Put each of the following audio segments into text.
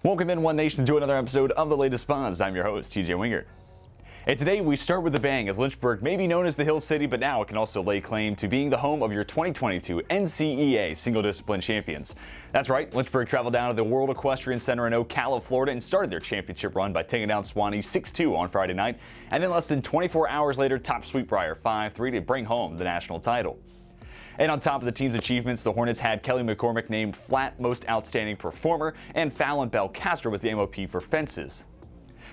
Welcome in, One Nation, to another episode of the latest Buzz. I'm your host, TJ Wingert. And today we start with a bang, as Lynchburg may be known as the Hill City, but now it can also lay claim to being the home of your 2022 NCEA Single Discipline Champions. That's right, Lynchburg traveled down to the World Equestrian Center in Ocala, Florida, and started their championship run by taking down Swanee 6-2 on Friday night, and then less than 24 hours later, topped Sweetbriar 5-3 to bring home the national title. And on top of the team's achievements, the Hornets had Kelly McCormick named Flat Most Outstanding Performer, and Fallon Bell Castro was the MOP for Fences.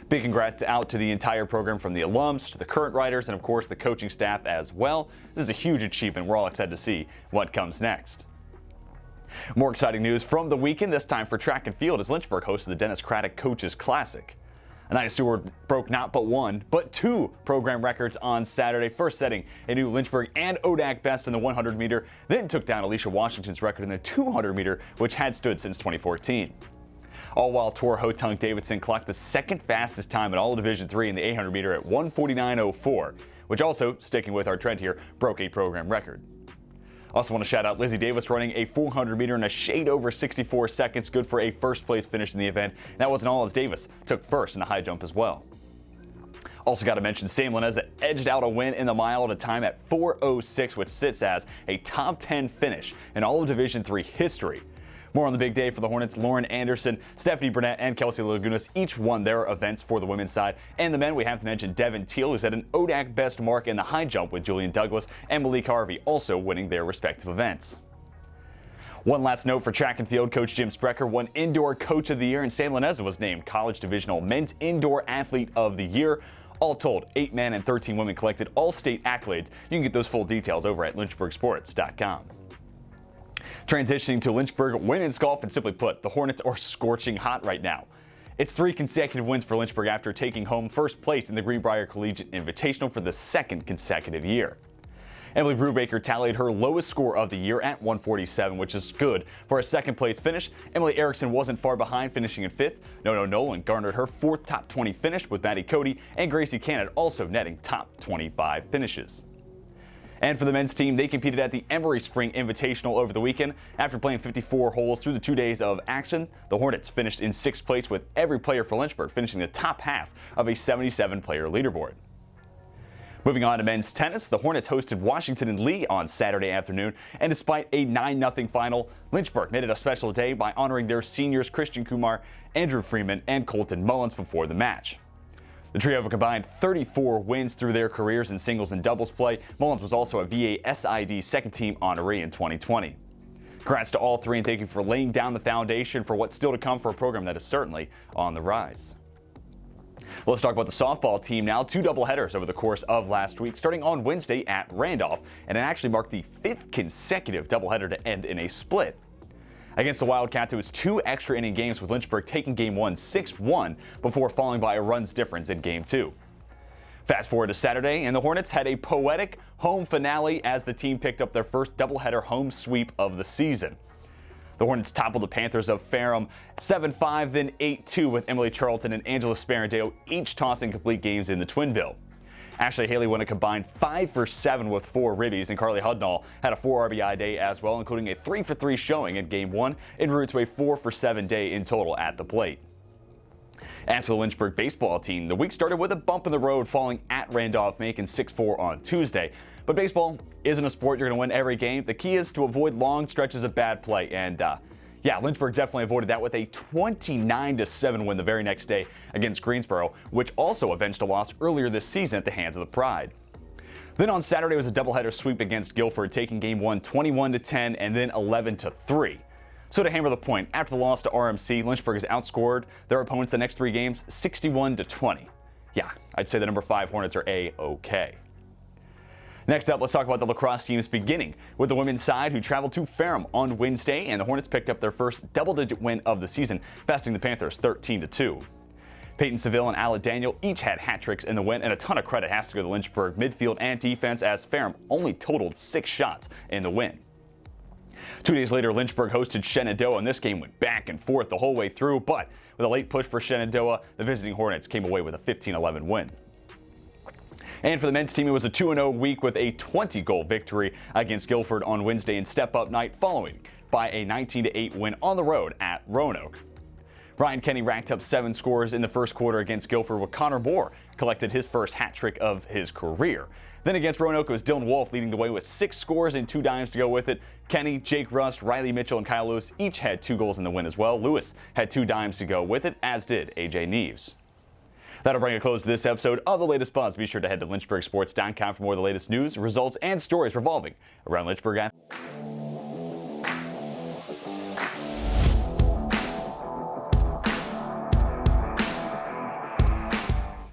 Big congrats out to the entire program, from the alums to the current riders and of course the coaching staff as well. This is a huge achievement. We're all excited to see what comes next. More exciting news from the weekend, this time for track and field, as Lynchburg hosted the Dennis Craddock Coaches Classic. Anaya Seward broke not but one, but two program records on Saturday, first setting a new Lynchburg and ODAC best in the 100 meter, then took down Alicia Washington's record in the 200 meter, which had stood since 2014. All while Tor Hotung Davidson clocked the second fastest time in all of Division III in the 800 meter at 1:49.04, which also, sticking with our trend here, broke a program record. Also want to shout out Lizzie Davis running a 400 meter in a shade over 64 seconds, good for a first place finish in the event. That wasn't all, as Davis took first in the high jump as well. Also got to mention Sam Linez that edged out a win in the mile at a time at 4:06, which sits as a top 10 finish in all of Division III history. More on the big day for the Hornets. Lauren Anderson, Stephanie Burnett, and Kelsey Lagunas each won their events for the women's side. And the men, we have to mention Devin Teal, who set an ODAC best mark in the high jump with Julian Douglas, and Malik Harvey also winning their respective events. One last note for track and field, Coach Jim Sprecher won Indoor Coach of the Year, and Sam Linez was named College Divisional Men's Indoor Athlete of the Year. All told, 8 men and 13 women collected all-state accolades. You can get those full details over at lynchburgsports.com. Transitioning to Lynchburg women's golf, and simply put, the Hornets are scorching hot right now. It's 3 consecutive wins for Lynchburg after taking home first place in the Greenbrier Collegiate Invitational for the second consecutive year. Emily Brubaker tallied her lowest score of the year at 147, which is good for a second place finish. Emily Erickson wasn't far behind, finishing in 5th. Nono Nolan garnered her 4th top 20 finish, with Maddie Cody and Gracie Cannon also netting top 25 finishes. And for the men's team, they competed at the Emory Spring Invitational over the weekend. After playing 54 holes through the 2 days of action, the Hornets finished in 6th place, with every player for Lynchburg finishing the top half of a 77-player leaderboard. Moving on to men's tennis, the Hornets hosted Washington and Lee on Saturday afternoon, and despite a 9-0 final, Lynchburg made it a special day by honoring their seniors Christian Kumar, Andrew Freeman, and Colton Mullins before the match. The trio have a combined 34 wins through their careers in singles and doubles play. Mullins was also a VA-SID second-team honoree in 2020. Congrats to all three, and thank you for laying down the foundation for what's still to come for a program that is certainly on the rise. Let's talk about the softball team now. 2 doubleheaders over the course of last week, starting on Wednesday at Randolph, and it actually marked the 5th consecutive doubleheader to end in a split. Against the Wildcats, it was 2 extra inning games, with Lynchburg taking Game 1 6-1 before falling by a run's difference in Game 2. Fast forward to Saturday, and the Hornets had a poetic home finale as the team picked up their first doubleheader home sweep of the season. The Hornets toppled the Panthers of Ferrum 7-5, then 8-2, with Emily Charlton and Angela Sparandeo each tossing complete games in the Twin Bill. Ashley Haley went a combined 5 for 7 with 4 ribbies, and Carly Hudnall had a 4 RBI day as well, including a 3 for 3 showing in Game 1, en route to a 4 for 7 day in total at the plate. As for the Lynchburg baseball team, the week started with a bump in the road, falling at Randolph, making 6-4 on Tuesday. But baseball isn't a sport you're going to win every game. The key is to avoid long stretches of bad play, and Lynchburg definitely avoided that with a 29-7 win the very next day against Greensboro, which also avenged a loss earlier this season at the hands of the Pride. Then on Saturday was a doubleheader sweep against Guilford, taking Game 1 21-10 and then 11-3. So to hammer the point, after the loss to RMC, Lynchburg has outscored their opponents the next 3 games 61-20. Yeah, I'd say the number 5 Hornets are A-OK. Next up, let's talk about the lacrosse teams, beginning with the women's side, who traveled to Ferrum on Wednesday, and the Hornets picked up their first double-digit win of the season, besting the Panthers 13-2. Peyton Seville and Ala Daniel each had hat tricks in the win, and a ton of credit has to go to Lynchburg midfield and defense, as Ferrum only totaled 6 shots in the win. 2 days later, Lynchburg hosted Shenandoah, and this game went back and forth the whole way through, but with a late push for Shenandoah, the visiting Hornets came away with a 15-11 win. And for the men's team, it was a 2-0 week with a 20-goal victory against Guilford on Wednesday in step-up night, following by a 19-8 win on the road at Roanoke. Ryan Kenny racked up 7 scores in the first quarter against Guilford, while Connor Moore collected his first hat trick of his career. Then against Roanoke, it was Dylan Wolf leading the way with 6 scores and 2 dimes to go with it. Kenny, Jake Rust, Riley Mitchell, and Kyle Lewis each had 2 goals in the win as well. Lewis had 2 dimes to go with it, as did AJ Neves. That'll bring a close to this episode of The Latest Buzz. Be sure to head to lynchburgsports.com for more of the latest news, results, and stories revolving around Lynchburg.